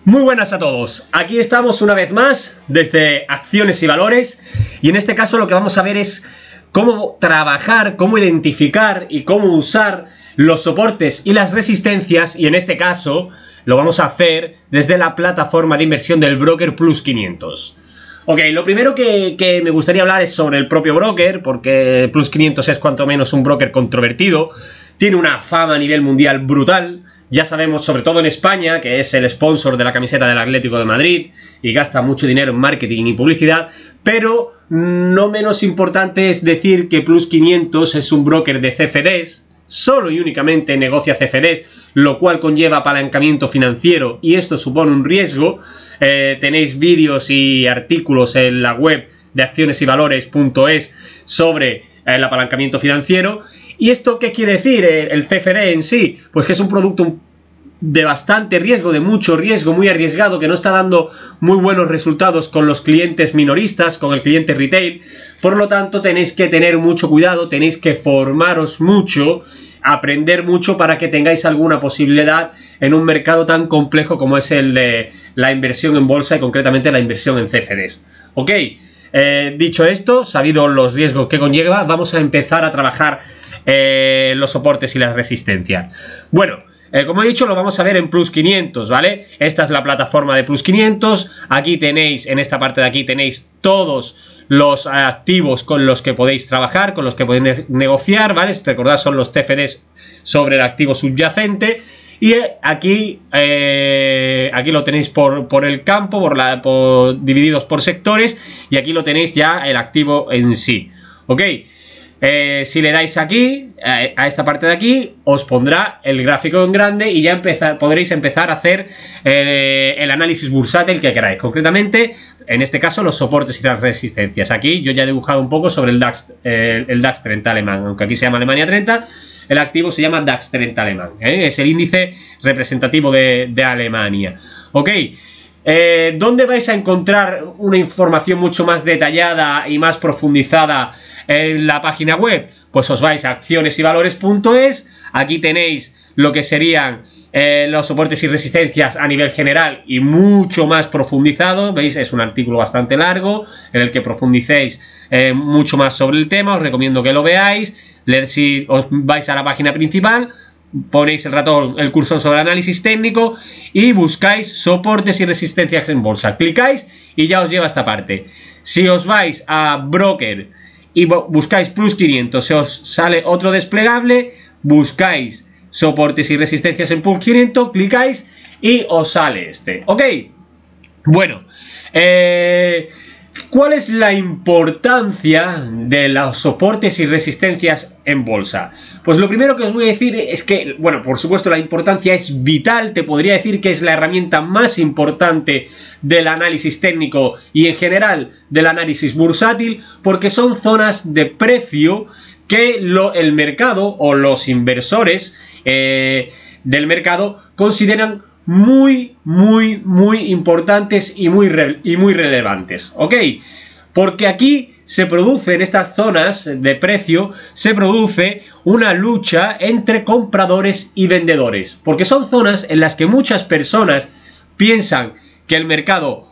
Muy buenas a todos, aquí estamos una vez más desde Acciones y Valores y en este caso lo que vamos a ver es cómo trabajar, cómo identificar y cómo usar los soportes y las resistencias, y en este caso lo vamos a hacer desde la plataforma de inversión del broker Plus 500. Ok, lo primero que me gustaría hablar es sobre el propio broker, porque Plus 500 es cuanto menos un broker controvertido, tiene una fama a nivel mundial brutal. Ya sabemos, sobre todo en España, que es el sponsor de la camiseta del Atlético de Madrid y gasta mucho dinero en marketing y publicidad, pero no menos importante es decir que Plus 500 es un broker de CFDs, solo y únicamente negocia CFDs, lo cual conlleva apalancamiento financiero y esto supone un riesgo. Tenéis vídeos y artículos en la web de accionesyvalores.es sobre el apalancamiento financiero. ¿Y esto qué quiere decir? El CFD en sí, pues que es un producto de bastante riesgo, de mucho riesgo, muy arriesgado, que no está dando muy buenos resultados con los clientes minoristas, con el cliente retail. Por lo tanto, tenéis que tener mucho cuidado, tenéis que formaros mucho, aprender mucho para que tengáis alguna posibilidad en un mercado tan complejo como es el de la inversión en bolsa y concretamente la inversión en CFDs. Ok, dicho esto, sabido los riesgos que conlleva, vamos a empezar a trabajar los soportes y las resistencias. Bueno, como he dicho, lo vamos a ver en Plus 500, ¿vale? Esta es la plataforma de Plus 500. Aquí tenéis, en esta parte de aquí tenéis todos los activos con los que podéis trabajar, con los que podéis negociar, ¿vale? Recordad, son los CFDs sobre el activo subyacente. Y aquí, aquí lo tenéis por el campo, divididos por sectores, y aquí lo tenéis ya el activo en sí. ¿Ok? Si le dais aquí, a esta parte de aquí, os pondrá el gráfico en grande y ya podréis empezar a hacer el análisis bursátil que queráis. Concretamente, en este caso, los soportes y las resistencias. Aquí yo ya he dibujado un poco sobre el DAX 30 alemán, aunque aquí se llama Alemania 30, el activo se llama DAX 30 alemán. Es el índice representativo de Alemania. Ok. ¿Dónde vais a encontrar una información mucho más detallada y más profundizada en la página web? Pues os vais a accionesyvalores.es. Aquí tenéis lo que serían los soportes y resistencias a nivel general y mucho más profundizado. ¿Veis? Es un artículo bastante largo en el que profundicéis mucho más sobre el tema. Os recomiendo que lo veáis. Si os vais a la página principal, ponéis el ratón, el cursor sobre análisis técnico y buscáis soportes y resistencias en bolsa. Clicáis y ya os lleva a esta parte. Si os vais a broker y buscáis Plus 500, se os sale otro desplegable, buscáis soportes y resistencias en Plus 500, clicáis y os sale este. Ok, bueno, ¿cuál es la importancia de los soportes y resistencias en bolsa? Pues lo primero que os voy a decir es que, bueno, por supuesto la importancia es vital, te podría decir que es la herramienta más importante del análisis técnico y en general del análisis bursátil, porque son zonas de precio que el mercado o los inversores del mercado consideran muy importantes y muy relevantes, ¿ok? Porque aquí se produce, en estas zonas de precio, se produce una lucha entre compradores y vendedores, porque son zonas en las que muchas personas piensan que el mercado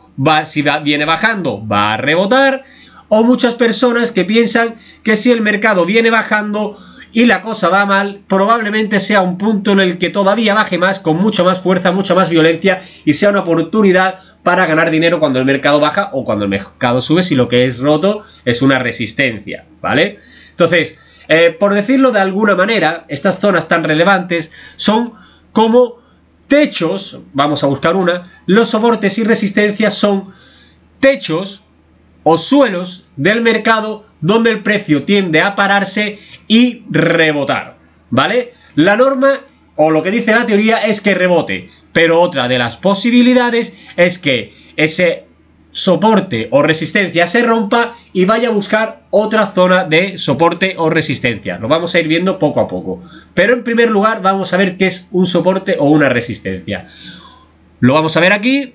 viene bajando, va a rebotar, o muchas personas que piensan que si el mercado viene bajando y la cosa va mal, probablemente sea un punto en el que todavía baje más, con mucha más fuerza, mucha más violencia, y sea una oportunidad para ganar dinero cuando el mercado baja o cuando el mercado sube, si lo que es roto es una resistencia, ¿vale? Entonces, por decirlo de alguna manera, estas zonas tan relevantes son como techos, vamos a buscar una, los soportes y resistencias son techos o suelos del mercado donde el precio tiende a pararse y rebotar, ¿vale? La norma, o lo que dice la teoría, es que rebote, pero otra de las posibilidades es que ese soporte o resistencia se rompa y vaya a buscar otra zona de soporte o resistencia. Lo vamos a ir viendo poco a poco, pero en primer lugar vamos a ver qué es un soporte o una resistencia. Lo vamos a ver aquí.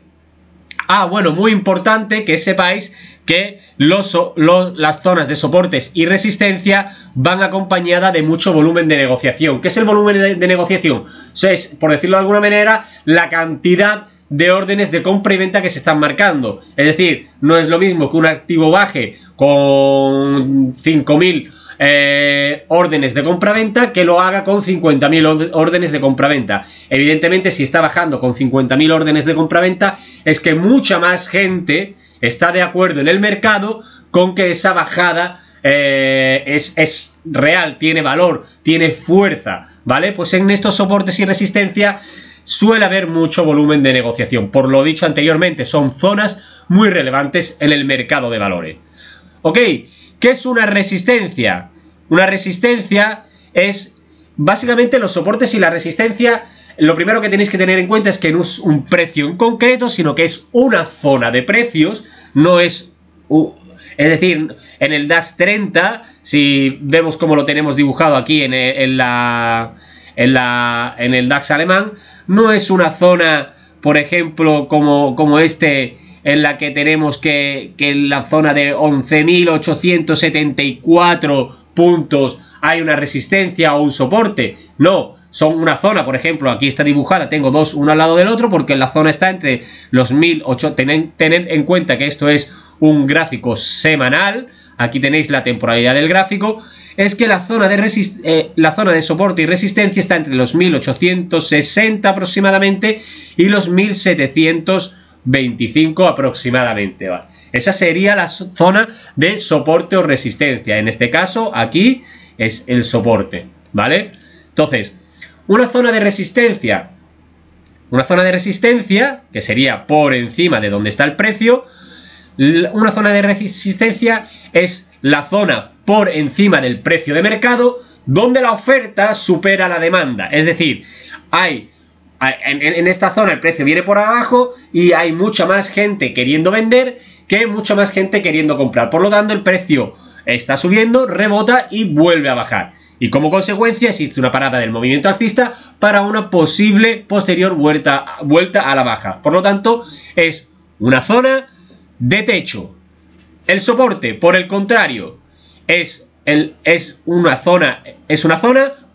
Bueno, muy importante que sepáis que las zonas de soportes y resistencia van acompañadas de mucho volumen de negociación. ¿Qué es el volumen de negociación? Es, por decirlo de alguna manera, la cantidad de órdenes de compra y venta que se están marcando. Es decir, no es lo mismo que un activo baje con 5.000 órdenes de compra-venta que lo haga con 50.000 órdenes de compra-venta. Evidentemente, si está bajando con 50.000 órdenes de compra-venta, es que mucha más gente está de acuerdo en el mercado con que esa bajada es real, tiene valor, tiene fuerza, ¿vale? Pues en estos soportes y resistencia suele haber mucho volumen de negociación. Por lo dicho anteriormente, son zonas muy relevantes en el mercado de valores. Ok, ¿qué es una resistencia? Una resistencia es básicamente los soportes y la resistencia. Lo primero que tenéis que tener en cuenta es que no es un precio en concreto, sino que es una zona de precios. No es... Es decir, en el DAX 30, si vemos cómo lo tenemos dibujado aquí en el DAX alemán, no es una zona, por ejemplo, como en la que tenemos que en la zona de 11.874 puntos hay una resistencia o un soporte. No, son una zona, por ejemplo, aquí está dibujada, tengo dos uno al lado del otro porque la zona está entre los 1.800. Tened en cuenta que esto es un gráfico semanal. Aquí tenéis la temporalidad del gráfico. Es que la zona de soporte y resistencia está entre los 1.860 aproximadamente y los 1.725 aproximadamente, ¿vale? Esa sería la zona de soporte o resistencia. En este caso, aquí es el soporte, ¿vale? Entonces, una zona de resistencia. Una zona de resistencia, que sería por encima de donde está el precio. Una zona de resistencia es la zona por encima del precio de mercado donde la oferta supera la demanda. Es decir, en esta zona el precio viene por abajo y hay mucha más gente queriendo vender que mucha más gente queriendo comprar. Por lo tanto, el precio está subiendo, rebota y vuelve a bajar. Y como consecuencia existe una parada del movimiento alcista para una posible posterior vuelta a la baja. Por lo tanto, es una zona de techo. El soporte, por el contrario, es una zona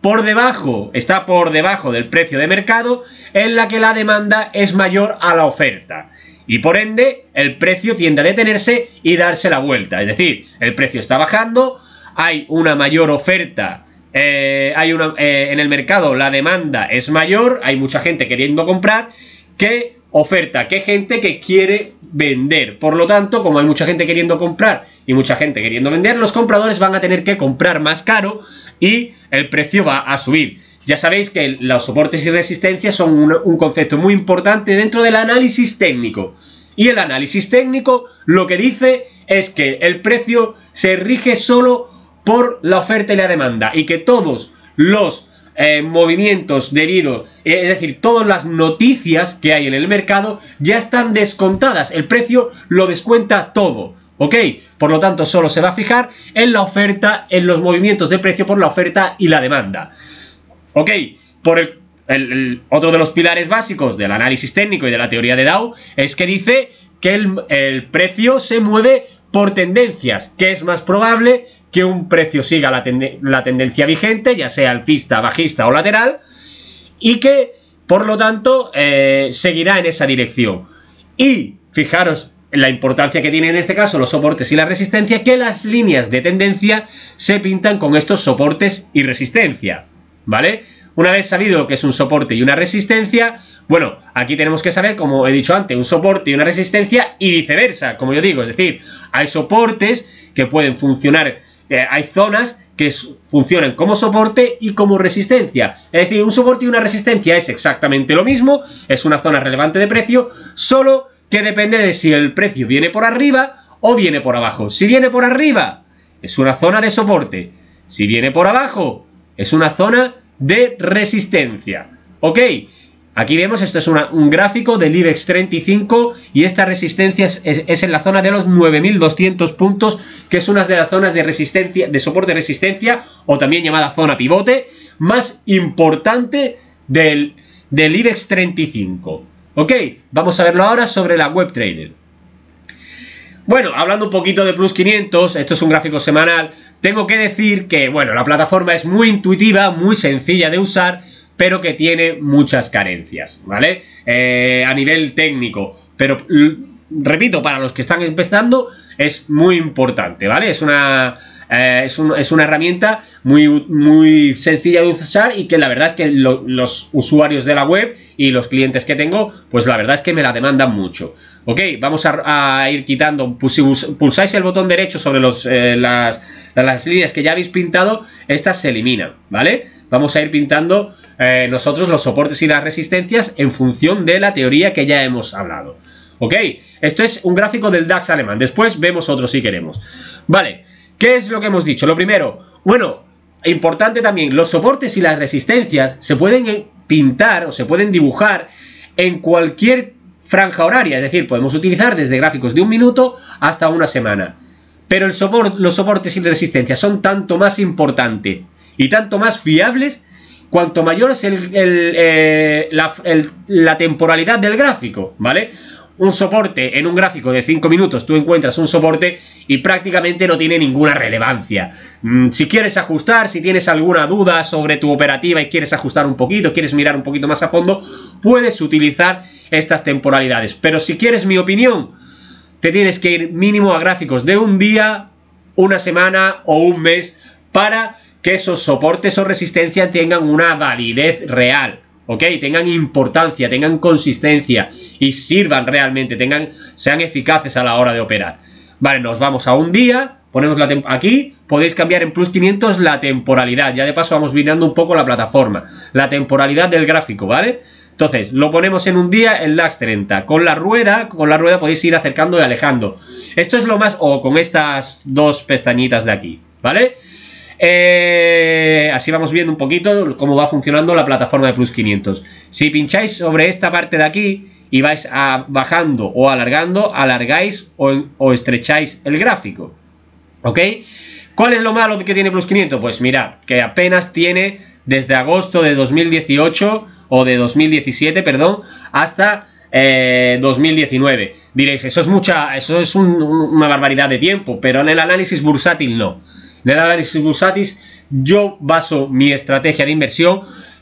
por debajo, está por debajo del precio de mercado, en la que la demanda es mayor a la oferta. Y por ende, el precio tiende a detenerse y darse la vuelta. Es decir, el precio está bajando, hay una mayor oferta, en el mercado la demanda es mayor, hay mucha gente queriendo comprar, que oferta, que gente que quiere vender. Por lo tanto, como hay mucha gente queriendo comprar y mucha gente queriendo vender, los compradores van a tener que comprar más caro y el precio va a subir. Ya sabéis que los soportes y resistencias son un concepto muy importante dentro del análisis técnico. Y el análisis técnico lo que dice es que el precio se rige solo por la oferta y la demanda, y que todos los movimientos debido, es decir, todas las noticias que hay en el mercado ya están descontadas. El precio lo descuenta todo, ¿ok? Por lo tanto, solo se va a fijar en la oferta, en los movimientos de precio por la oferta y la demanda. Ok, por otro de los pilares básicos del análisis técnico y de la teoría de Dow es que dice que el precio se mueve por tendencias, que es más probable que un precio siga la tendencia vigente, ya sea alcista, bajista o lateral, y que, por lo tanto, seguirá en esa dirección. Y fijaros en la importancia que tienen en este caso los soportes y la resistencia, que las líneas de tendencia se pintan con estos soportes y resistencia, ¿vale? Una vez sabido lo que es un soporte y una resistencia, bueno, aquí tenemos que saber, como he dicho antes, un soporte y una resistencia y viceversa, como yo digo. Es decir, hay soportes que pueden funcionar, hay zonas que funcionan como soporte y como resistencia. Es decir, un soporte y una resistencia es exactamente lo mismo, es una zona relevante de precio, solo que depende de si el precio viene por arriba o viene por abajo. Si viene por arriba, es una zona de soporte. Si viene por abajo, es una zona de resistencia. Ok, aquí vemos, esto es un gráfico del IBEX 35 y esta resistencia es en la zona de los 9.200 puntos, que es una de las zonas de resistencia, de soporte de resistencia, o también llamada zona pivote, más importante del IBEX 35. Ok, vamos a verlo ahora sobre la WebTrader. Bueno, hablando un poquito de Plus 500, esto es un gráfico semanal, tengo que decir que, bueno, la plataforma es muy intuitiva, muy sencilla de usar, pero que tiene muchas carencias, ¿vale? A nivel técnico, pero repito, para los que están empezando es muy importante, ¿vale? Es una herramienta muy sencilla de usar y que la verdad es que los usuarios de la web y los clientes que tengo, pues la verdad es que me la demandan mucho. Ok, vamos a ir quitando, pues si pulsáis el botón derecho sobre las líneas que ya habéis pintado, estas se eliminan, ¿vale? Vamos a ir pintando nosotros los soportes y las resistencias en función de la teoría que ya hemos hablado. Ok, esto es un gráfico del DAX alemán, después vemos otro si queremos. Vale, ¿qué es lo que hemos dicho? Lo primero, bueno, importante también, los soportes y las resistencias se pueden pintar o se pueden dibujar en cualquier franja horaria, es decir, podemos utilizar desde gráficos de 1 minuto hasta 1 semana. Pero los soportes y resistencias son tanto más importantes y tanto más fiables cuanto mayor es la temporalidad del gráfico, ¿vale? Un soporte en un gráfico de 5 minutos, tú encuentras un soporte y prácticamente no tiene ninguna relevancia. Si quieres ajustar, si tienes alguna duda sobre tu operativa y quieres ajustar un poquito, quieres mirar un poquito más a fondo, puedes utilizar estas temporalidades. Pero si quieres mi opinión, te tienes que ir mínimo a gráficos de un día, una semana o un mes para que esos soportes o resistencia tengan una validez real. ¿Ok? Tengan importancia, tengan consistencia y sirvan realmente, sean eficaces a la hora de operar. Vale, nos vamos a un día, ponemos aquí, podéis cambiar en plus 500 la temporalidad. Ya de paso vamos mirando un poco la plataforma, la temporalidad del gráfico, ¿vale? Entonces, lo ponemos en un día, el DAX 30. Con la rueda podéis ir acercando y alejando. Esto es lo más, o con estas dos pestañitas de aquí, ¿vale? Así vamos viendo un poquito cómo va funcionando la plataforma de plus 500. Si pincháis sobre esta parte de aquí y vais bajando o alargando, alargáis o estrecháis el gráfico. ¿Ok? ¿Cuál es lo malo que tiene plus 500? Pues mirad, que apenas tiene desde agosto de 2018 o de 2017, perdón, hasta 2019. Diréis, eso es una barbaridad de tiempo, pero en el análisis bursátil no. En el análisis bursátil yo baso mi estrategia de inversión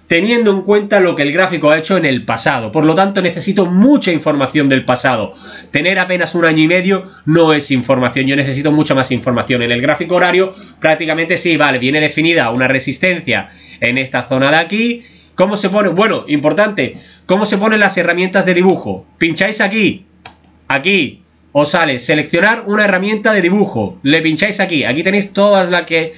teniendo en cuenta lo que el gráfico ha hecho en el pasado. Por lo tanto, necesito mucha información del pasado. Tener apenas un año y medio no es información. Yo necesito mucha más información. En el gráfico horario, prácticamente sí, vale, viene definida una resistencia en esta zona de aquí. ¿Cómo se pone? Bueno, importante, ¿cómo se ponen las herramientas de dibujo? Pincháis aquí, aquí. Os sale seleccionar una herramienta de dibujo. Le pincháis aquí. Aquí tenéis todas las que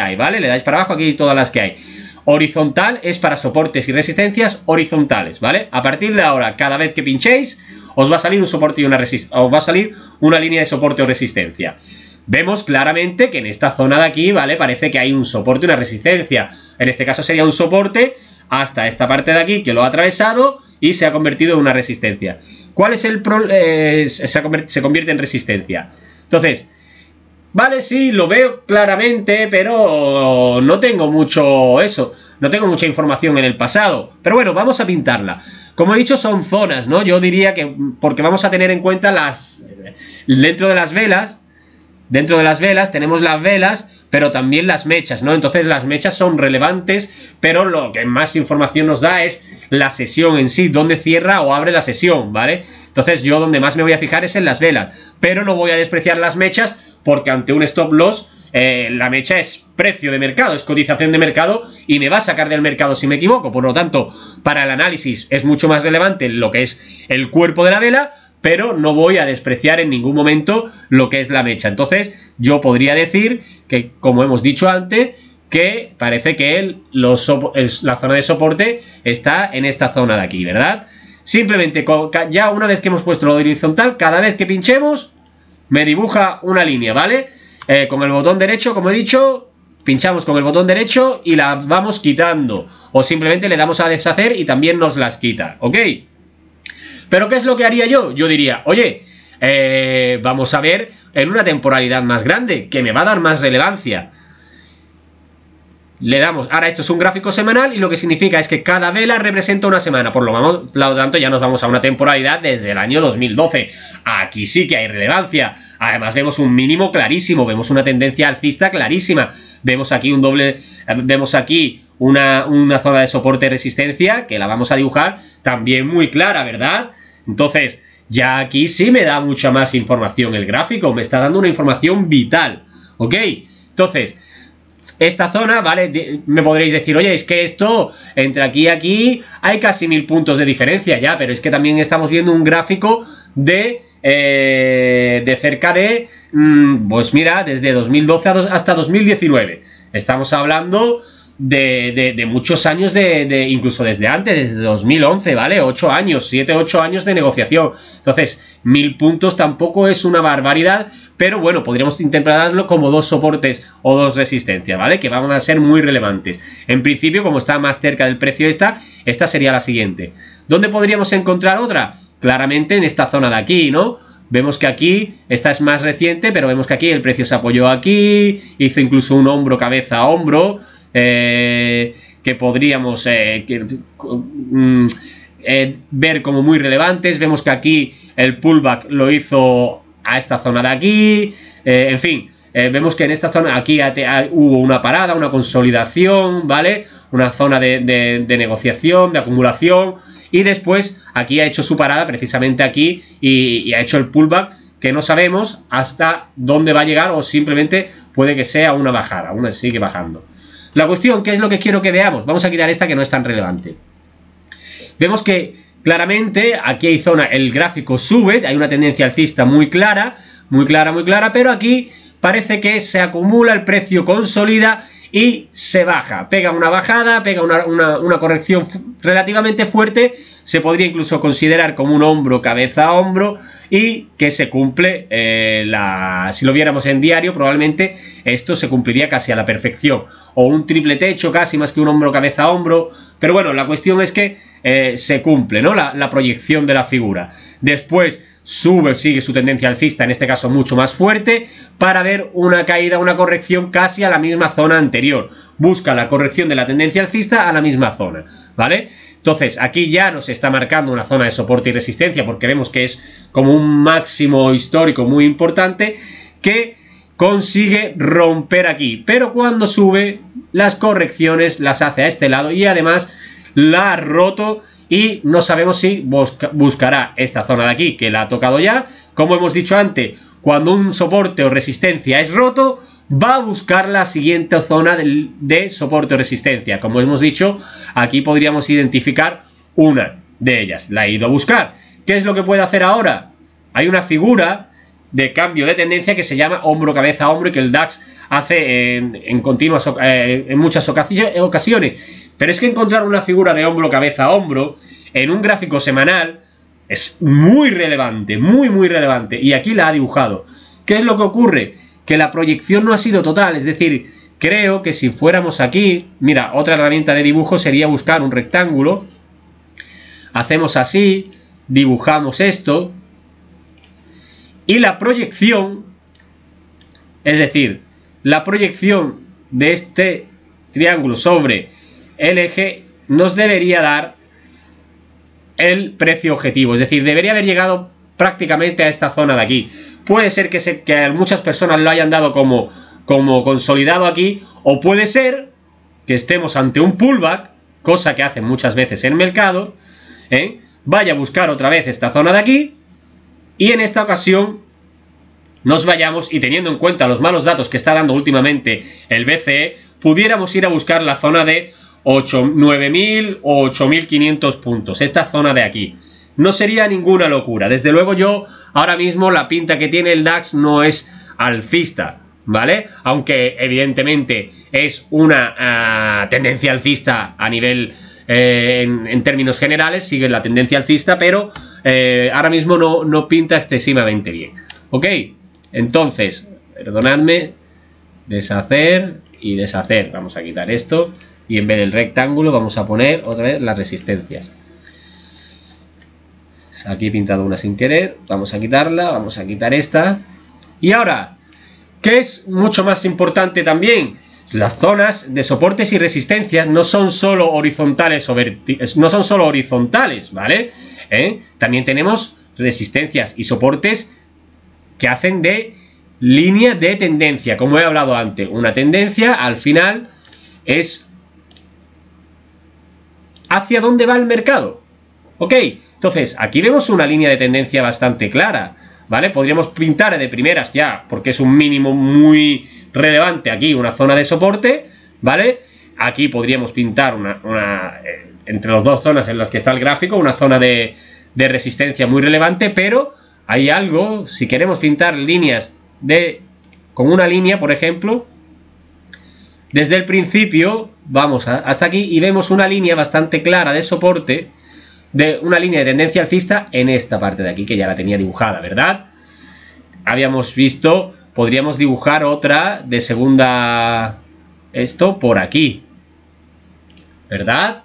hay, ¿vale? Le dais para abajo, aquí hay todas las que hay. Horizontal es para soportes y resistencias horizontales, ¿vale? A partir de ahora, cada vez que pinchéis, os va a salir un soporte y os va a salir una línea de soporte o resistencia. Vemos claramente que en esta zona de aquí, ¿vale? Parece que hay un soporte y una resistencia. En este caso sería un soporte hasta esta parte de aquí que lo ha atravesado y se ha convertido en una resistencia. ¿Cuál es el problema? Se convierte en resistencia. Entonces, vale, sí, lo veo claramente, pero no tengo mucho no tengo mucha información en el pasado. Pero bueno, vamos a pintarla. Como he dicho, son zonas, ¿no? Yo diría que, porque vamos a tener en cuenta dentro de las velas tenemos las velas, pero también las mechas, ¿no? Entonces las mechas son relevantes, pero lo que más información nos da es la sesión en sí, dónde cierra o abre la sesión, ¿vale? Entonces yo donde más me voy a fijar es en las velas, pero no voy a despreciar las mechas porque ante un stop loss la mecha es precio de mercado, es cotización de mercado y me va a sacar del mercado si me equivoco. Por lo tanto, para el análisis es mucho más relevante lo que es el cuerpo de la vela, pero no voy a despreciar en ningún momento lo que es la mecha. Entonces, yo podría decir que, como hemos dicho antes, que parece que la zona de soporte está en esta zona de aquí, ¿verdad? Simplemente, ya una vez que hemos puesto lo horizontal, cada vez que pinchemos, me dibuja una línea, ¿vale? Con el botón derecho, como he dicho, pinchamos con el botón derecho y la vamos quitando. O simplemente le damos a deshacer y también nos las quita, ¿ok? Pero ¿qué es lo que haría yo? Yo diría, oye, vamos a ver en una temporalidad más grande, que me va a dar más relevancia. Le damos, ahora esto es un gráfico semanal y lo que significa es que cada vela representa una semana, por lo tanto ya nos vamos a una temporalidad desde el año 2012. Aquí sí que hay relevancia. Además vemos un mínimo clarísimo, vemos una tendencia alcista clarísima. Vemos aquí una zona de soporte y resistencia que la vamos a dibujar también muy clara, ¿verdad? Entonces, ya aquí sí me da mucha más información el gráfico, me está dando una información vital, ¿ok? Entonces, esta zona, ¿vale? Me podréis decir, oye, es que esto, entre aquí y aquí, hay casi 1000 puntos de diferencia, ya, pero es que también estamos viendo un gráfico de cerca de, pues mira, desde 2012 hasta 2019. Estamos hablando de muchos años, incluso desde antes, desde 2011, ¿vale? 8 años, 7, 8 años de negociación. Entonces, 1000 puntos tampoco es una barbaridad, pero bueno, podríamos interpretarlo como 2 soportes o 2 resistencias, ¿vale? Que van a ser muy relevantes. En principio, como está más cerca del precio esta sería la siguiente. ¿Dónde podríamos encontrar otra? Claramente en esta zona de aquí, ¿no? Vemos que aquí, esta es más reciente, pero vemos que aquí el precio se apoyó aquí, hizo incluso un hombro, cabeza a hombro, que podríamos ver como muy relevantes. Vemos que aquí el pullback lo hizo a esta zona de aquí, en fin, vemos que en esta zona aquí hubo una parada, una consolidación, ¿vale? Una zona de negociación, de acumulación, y después aquí ha hecho su parada precisamente aquí y ha hecho el pullback que no sabemos hasta dónde va a llegar, o simplemente puede que sea una bajada, aún sigue bajando. La cuestión, ¿qué es lo que quiero que veamos? Vamos a quitar esta que no es tan relevante. Vemos que claramente aquí hay zona, el gráfico sube, hay una tendencia alcista muy clara, pero aquí parece que se acumula, el precio consolida y se baja, pega una bajada, pega una corrección relativamente fuerte, se podría incluso considerar como un hombro, cabeza a hombro, y que se cumple, si lo viéramos en diario, probablemente esto se cumpliría casi a la perfección, o un triple techo casi, más que un hombro, cabeza a hombro, pero bueno, la cuestión es que se cumple, ¿no? La proyección de la figura. Después sube, sigue su tendencia alcista, en este caso mucho más fuerte, para ver una caída, una corrección casi a la misma zona anterior. Busca la corrección de la tendencia alcista a la misma zona, ¿vale? Entonces, aquí ya nos está marcando una zona de soporte y resistencia, porque vemos que es como un máximo histórico muy importante, que consigue romper aquí. Pero cuando sube, las correcciones las hace a este lado, y además la ha roto, y no sabemos si buscará esta zona de aquí, que la ha tocado ya. Como hemos dicho antes, cuando un soporte o resistencia es roto, va a buscar la siguiente zona de soporte o resistencia. Como hemos dicho, aquí podríamos identificar una de ellas. La he ido a buscar. ¿Qué es lo que puede hacer ahora? Hay una figura de cambio de tendencia que se llama hombro, cabeza, hombro, y que el DAX hace en muchas ocasiones. Pero es que encontrar una figura de hombro, cabeza, hombro en un gráfico semanal es muy relevante, muy relevante. Y aquí la ha dibujado. ¿Qué es lo que ocurre? Que la proyección no ha sido total. Es decir, creo que si fuéramos aquí, mira, otra herramienta de dibujo sería buscar un rectángulo. Hacemos así, dibujamos esto. Y la proyección, es decir, la proyección de este triángulo sobre el eje nos debería dar el precio objetivo. Es decir, debería haber llegado prácticamente a esta zona de aquí. Puede ser que muchas personas lo hayan dado como consolidado aquí, o puede ser que estemos ante un pullback, cosa que hacen muchas veces en el mercado, vaya a buscar otra vez esta zona de aquí, y en esta ocasión nos vayamos, y teniendo en cuenta los malos datos que está dando últimamente el BCE, pudiéramos ir a buscar la zona de 9.000 o 8.500 puntos, esta zona de aquí. No sería ninguna locura. Desde luego yo, ahora mismo, la pinta que tiene el DAX no es alcista, ¿vale? Aunque evidentemente es una tendencia alcista a nivel, en términos generales, sigue la tendencia alcista, pero ahora mismo no pinta excesivamente bien. ¿Ok? Entonces, perdonadme, deshacer y deshacer. Vamos a quitar esto y en vez del rectángulo vamos a poner otra vez las resistencias. Aquí he pintado una sin querer, vamos a quitarla, vamos a quitar esta. Y ahora, ¿qué es mucho más importante también? Las zonas de soportes y resistencias no son solo horizontales ¿vale? También tenemos resistencias y soportes que hacen de línea de tendencia, como he hablado antes. Una tendencia al final es hacia dónde va el mercado. ¿Ok? Entonces, aquí vemos una línea de tendencia bastante clara, ¿vale? Podríamos pintar de primeras ya, porque es un mínimo muy relevante aquí, una zona de soporte, ¿vale? Aquí podríamos pintar entre las dos zonas en las que está el gráfico, una zona de resistencia muy relevante, pero hay algo, si queremos pintar líneas con una línea, por ejemplo, desde el principio, vamos hasta aquí y vemos una línea bastante clara de soporte, una línea de tendencia alcista en esta parte de aquí, que ya la tenía dibujada, ¿verdad? Habíamos visto, podríamos dibujar otra de segunda, esto por aquí, ¿verdad?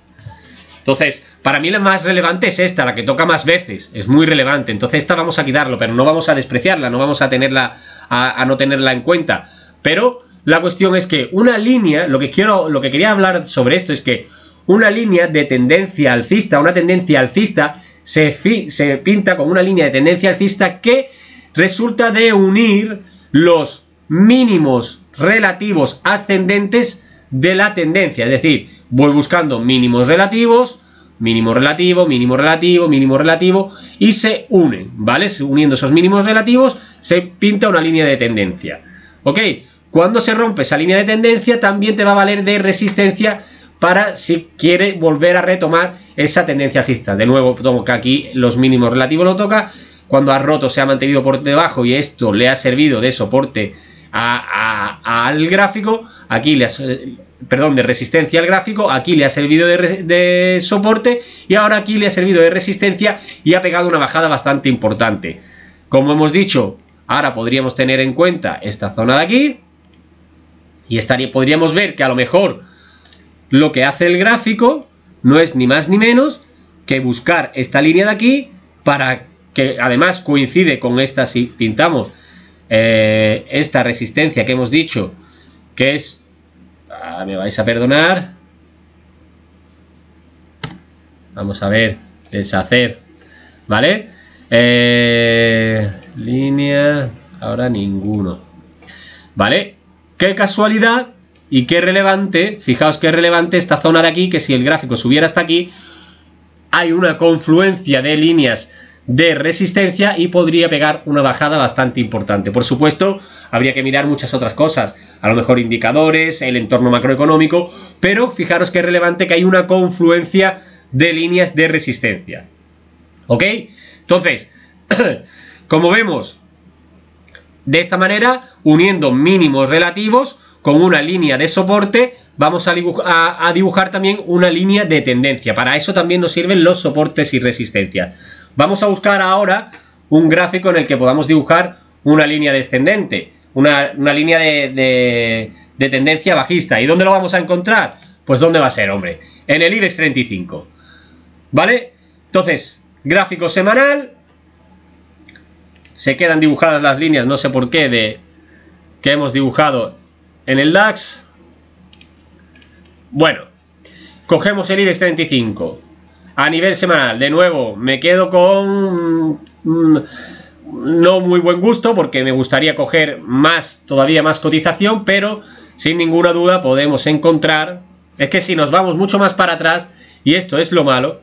Entonces, para mí la más relevante es esta, la que toca más veces, es muy relevante. Entonces esta vamos a quitarlo, pero no vamos a despreciarla, no vamos a tenerla, a no tenerla en cuenta. Pero la cuestión es que una línea, lo que quería hablar sobre esto es que una línea de tendencia alcista, una tendencia alcista se pinta con una línea de tendencia alcista que resulta de unir los mínimos relativos ascendentes de la tendencia, es decir, voy buscando mínimos relativos, mínimo relativo, mínimo relativo, mínimo relativo y se unen, ¿vale? Uniendo esos mínimos relativos se pinta una línea de tendencia, ¿ok? Cuando se rompe esa línea de tendencia también te va a valer de resistencia para si quiere volver a retomar esa tendencia alcista. De nuevo toca aquí los mínimos relativos, lo toca, cuando ha roto se ha mantenido por debajo y esto le ha servido de soporte al gráfico, aquí de resistencia al gráfico, aquí le ha servido de soporte y ahora aquí le ha servido de resistencia y ha pegado una bajada bastante importante. Como hemos dicho, ahora podríamos tener en cuenta esta zona de aquí y podríamos ver que a lo mejor lo que hace el gráfico no es ni más ni menos que buscar esta línea de aquí, para que además coincide con esta, si pintamos esta resistencia que hemos dicho que es, me vais a perdonar, vamos a ver, deshacer, ¿vale? Línea, ahora ninguno, ¿vale? Qué casualidad y qué relevante, fijaos qué relevante esta zona de aquí, que si el gráfico subiera hasta aquí, hay una confluencia de líneas de resistencia y podría pegar una bajada bastante importante. Por supuesto, habría que mirar muchas otras cosas, a lo mejor indicadores, el entorno macroeconómico, pero fijaros que es relevante que hay una confluencia de líneas de resistencia. ¿Ok? Entonces, como vemos, de esta manera, uniendo mínimos relativos con una línea de soporte, vamos a dibujar también una línea de tendencia. Para eso también nos sirven los soportes y resistencias. Vamos a buscar ahora un gráfico en el que podamos dibujar una línea descendente, una línea de tendencia bajista. ¿Y dónde lo vamos a encontrar? Pues ¿dónde va a ser, hombre? En el IBEX 35. ¿Vale? Entonces, gráfico semanal. Se quedan dibujadas las líneas, no sé por qué, que hemos dibujado en el DAX. Bueno, cogemos el IBEX 35 a nivel semanal. De nuevo, me quedo con no muy buen gusto, porque me gustaría coger todavía más cotización, pero sin ninguna duda podemos encontrar, es que si nos vamos mucho más para atrás, y esto es lo malo,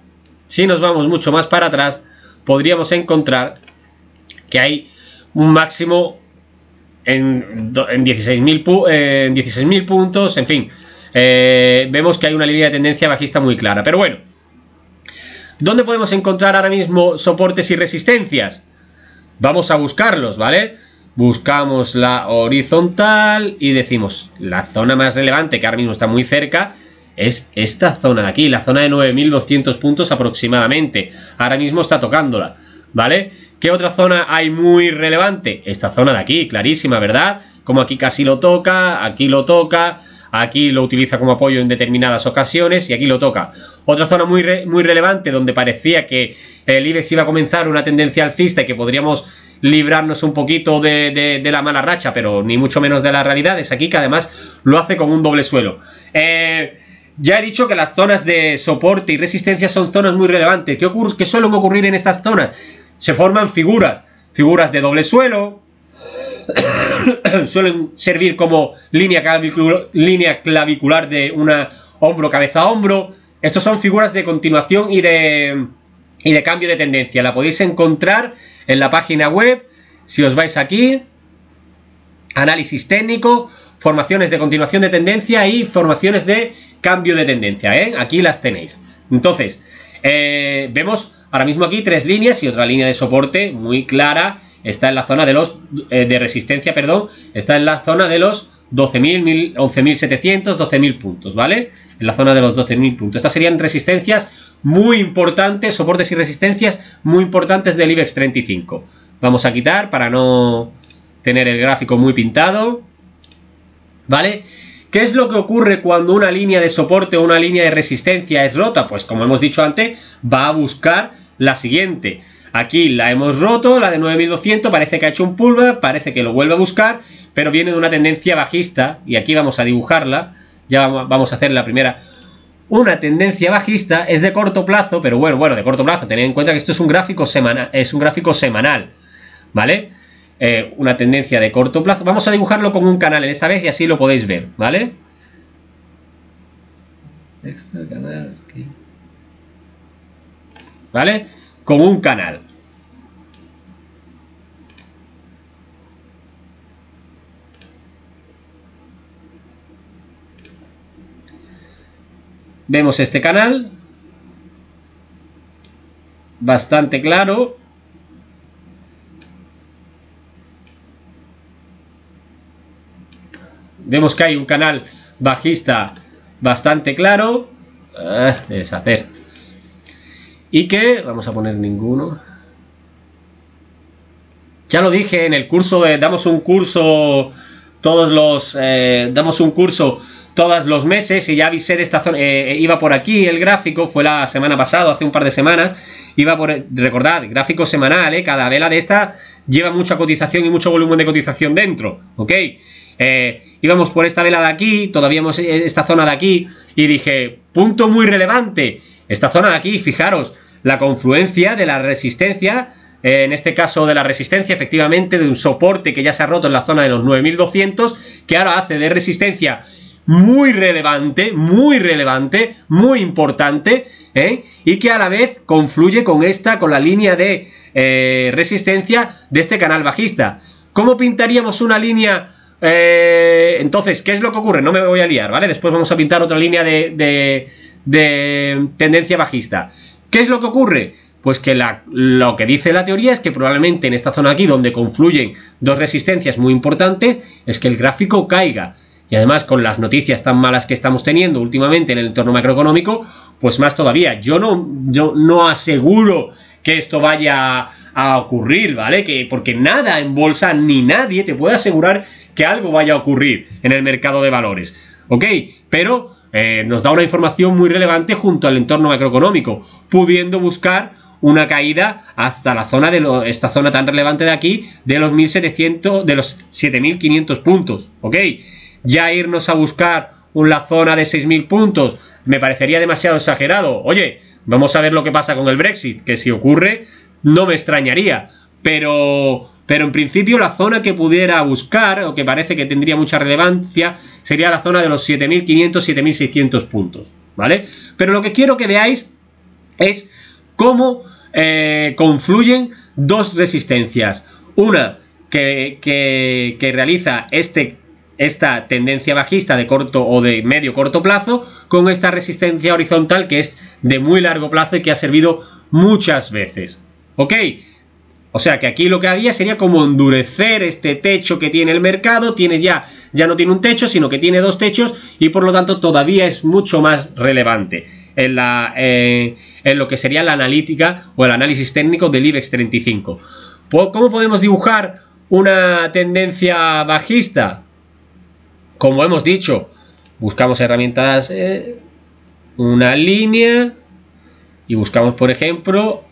si nos vamos mucho más para atrás, podríamos encontrar que hay un máximo en 16.000 puntos, en fin, vemos que hay una línea de tendencia bajista muy clara. Pero bueno, ¿dónde podemos encontrar ahora mismo soportes y resistencias? Vamos a buscarlos, ¿vale? Buscamos la horizontal y decimos, la zona más relevante, que ahora mismo está muy cerca, es esta zona de aquí, la zona de 9.200 puntos aproximadamente. Ahora mismo está tocándola, ¿vale? ¿Qué otra zona hay muy relevante? Esta zona de aquí, clarísima, ¿verdad? Como aquí casi lo toca, aquí lo toca, aquí lo utiliza como apoyo en determinadas ocasiones y aquí lo toca. Otra zona muy relevante donde parecía que el IBEX iba a comenzar una tendencia alcista y que podríamos librarnos un poquito de la mala racha, pero ni mucho menos de la realidad, es aquí, que además lo hace con un doble suelo. Ya he dicho que las zonas de soporte y resistencia son zonas muy relevantes. ¿Qué suelen ocurrir en estas zonas? Se forman figuras de doble suelo, suelen servir como línea clavicular de una hombro, cabeza a hombro, Estos son figuras de continuación y de cambio de tendencia. La podéis encontrar en la página web. Si os vais aquí, análisis técnico, formaciones de continuación de tendencia y formaciones de cambio de tendencia, ¿eh? Aquí las tenéis. Entonces, vemos ahora mismo aquí 3 líneas y otra línea de soporte muy clara. Está en la zona de los de resistencia, perdón. Está en la zona de los 12.000, 11.700, 12.000 puntos, ¿vale? En la zona de los 12.000 puntos. Estas serían resistencias muy importantes, soportes y resistencias muy importantes del IBEX 35. Vamos a quitar para no tener el gráfico muy pintado, ¿vale? ¿Qué es lo que ocurre cuando una línea de soporte o una línea de resistencia es rota? Pues como hemos dicho antes, va a buscar la siguiente. Aquí la hemos roto, la de 9.200, parece que ha hecho un pullback, parece que lo vuelve a buscar, pero viene de una tendencia bajista, y aquí vamos a dibujarla, ya vamos a hacer la primera. Una tendencia bajista es de corto plazo, pero bueno, de corto plazo, tened en cuenta que esto es un gráfico semanal, ¿vale? Una tendencia de corto plazo. Vamos a dibujarlo con un canal en esta vez y así lo podéis ver, ¿vale? Texto, canal, aquí. ¿Vale? Con un canal. Vemos este canal. Bastante claro. Vemos que hay un canal bajista bastante claro. Deshacer. Y que, vamos a poner ninguno. Ya lo dije en el curso, damos un curso todos los meses y ya avisé de esta zona. Iba por aquí el gráfico, fue la semana pasada, hace un par de semanas. Iba por, recordad, gráfico semanal, cada vela de esta lleva mucha cotización y mucho volumen de cotización dentro, ¿ok? Íbamos por esta vela de aquí, todavía hemos esta zona de aquí y dije, punto muy relevante, esta zona de aquí, fijaros, la confluencia de la resistencia, en este caso de la resistencia efectivamente de un soporte que ya se ha roto en la zona de los 9.200, que ahora hace de resistencia muy relevante, muy importante, y que a la vez confluye con la línea de resistencia de este canal bajista. ¿Cómo pintaríamos una línea? Entonces, ¿qué es lo que ocurre? No me voy a liar, ¿vale? Después vamos a pintar otra línea de tendencia bajista. ¿Qué es lo que ocurre? Pues que lo que dice la teoría es que probablemente en esta zona aquí, donde confluyen dos resistencias muy importantes, es que el gráfico caiga. Y además, con las noticias tan malas que estamos teniendo últimamente en el entorno macroeconómico, pues más todavía. Yo no aseguro que esto vaya a ocurrir, ¿vale? Porque nada en bolsa ni nadie te puede asegurar que algo vaya a ocurrir en el mercado de valores, ¿ok? Pero nos da una información muy relevante junto al entorno macroeconómico, pudiendo buscar una caída hasta la zona esta zona tan relevante de aquí, de los 1.700, de los 7.500 puntos, ¿ok? Ya irnos a buscar la zona de 6.000 puntos me parecería demasiado exagerado. Oye, vamos a ver lo que pasa con el Brexit, que si ocurre no me extrañaría, pero en principio la zona que pudiera buscar, o que parece que tendría mucha relevancia, sería la zona de los 7.500, 7.600 puntos, ¿vale? Pero lo que quiero que veáis es cómo confluyen dos resistencias. Una que realiza esta tendencia bajista de corto o de medio corto plazo, con esta resistencia horizontal que es de muy largo plazo y que ha servido muchas veces, ¿ok? O sea que aquí lo que haría sería como endurecer este techo que tiene el mercado. Ya no tiene un techo, sino que tiene dos techos, y por lo tanto todavía es mucho más relevante en lo que sería la analítica o el análisis técnico del IBEX 35. ¿Cómo podemos dibujar una tendencia bajista? Como hemos dicho, buscamos herramientas, una línea, y buscamos, por ejemplo,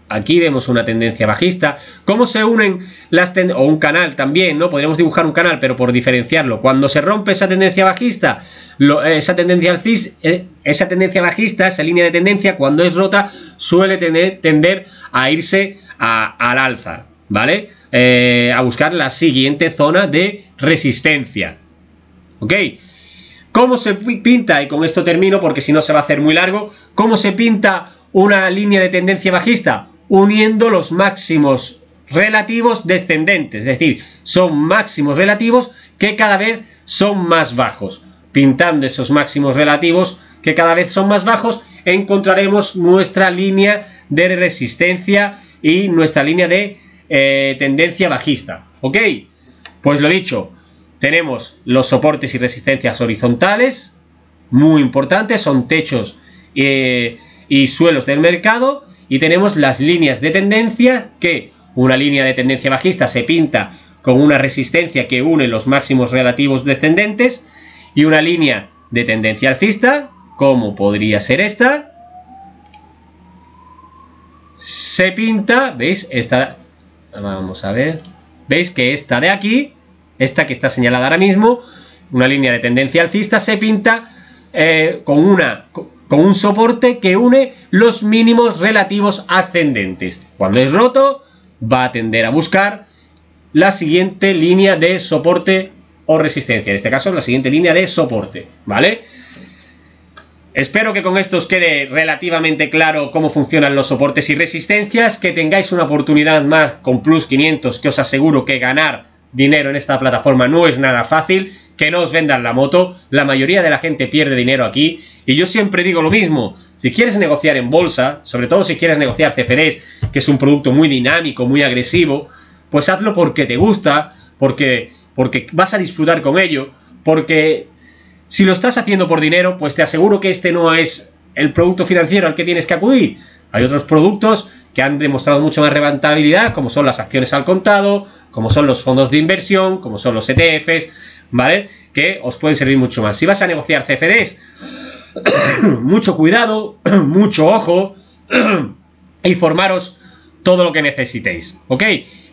aquí vemos una tendencia bajista. ¿Cómo se unen o un canal también, ¿no? Podríamos dibujar un canal, pero por diferenciarlo. Cuando se rompe esa tendencia bajista, esa tendencia bajista, esa línea de tendencia, cuando es rota, suele tender a irse al alza, ¿vale? A buscar la siguiente zona de resistencia, ¿ok? ¿Cómo se pinta? Y con esto termino porque si no se va a hacer muy largo. ¿Cómo se pinta una línea de tendencia bajista? Uniendo los máximos relativos descendentes, es decir, son máximos relativos que cada vez son más bajos. Pintando esos máximos relativos que cada vez son más bajos, encontraremos nuestra línea de resistencia y nuestra línea de tendencia bajista. ¿Ok? Pues lo dicho, tenemos los soportes y resistencias horizontales, muy importantes, son techos y suelos del mercado, y tenemos las líneas de tendencia, que una línea de tendencia bajista se pinta con una resistencia que une los máximos relativos descendentes, y una línea de tendencia alcista, como podría ser esta, se pinta, ¿veis? Esta, vamos a ver, ¿veis que esta de aquí, esta que está señalada ahora mismo, una línea de tendencia alcista, se pinta con un soporte que une los mínimos relativos ascendentes. Cuando es roto, va a tender a buscar la siguiente línea de soporte o resistencia, en este caso la siguiente línea de soporte, ¿vale? Espero que con esto os quede relativamente claro cómo funcionan los soportes y resistencias, que tengáis una oportunidad más con Plus 500, que os aseguro que ganar dinero en esta plataforma no es nada fácil, que no os vendan la moto, la mayoría de la gente pierde dinero aquí, y yo siempre digo lo mismo, si quieres negociar en bolsa, sobre todo si quieres negociar CFDs, que es un producto muy dinámico, muy agresivo, pues hazlo porque te gusta, porque vas a disfrutar con ello, porque si lo estás haciendo por dinero, pues te aseguro que este no es el producto financiero al que tienes que acudir. Hay otros productos que han demostrado mucho más rentabilidad, como son las acciones al contado, como son los fondos de inversión, como son los ETFs, ¿vale? Que os pueden servir mucho más. Si vas a negociar CFDs, mucho cuidado, mucho ojo, y formaros todo lo que necesitéis, ¿ok?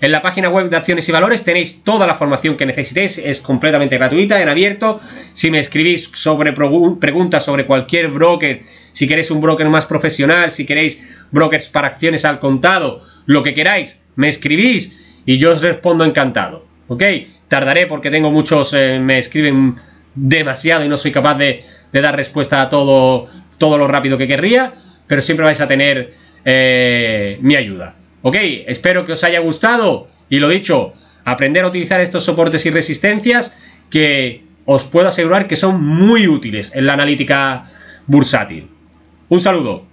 En la página web de Acciones y Valores tenéis toda la formación que necesitéis, es completamente gratuita, en abierto. Si me escribís sobre preguntas sobre cualquier broker, si queréis un broker más profesional, si queréis brokers para acciones al contado, lo que queráis, me escribís y yo os respondo encantado, ¿ok? Tardaré porque tengo muchos, me escriben demasiado y no soy capaz de dar respuesta a todo lo rápido que querría, pero siempre vais a tener mi ayuda. Ok, espero que os haya gustado y lo dicho, aprender a utilizar estos soportes y resistencias que os puedo asegurar que son muy útiles en la analítica bursátil. Un saludo.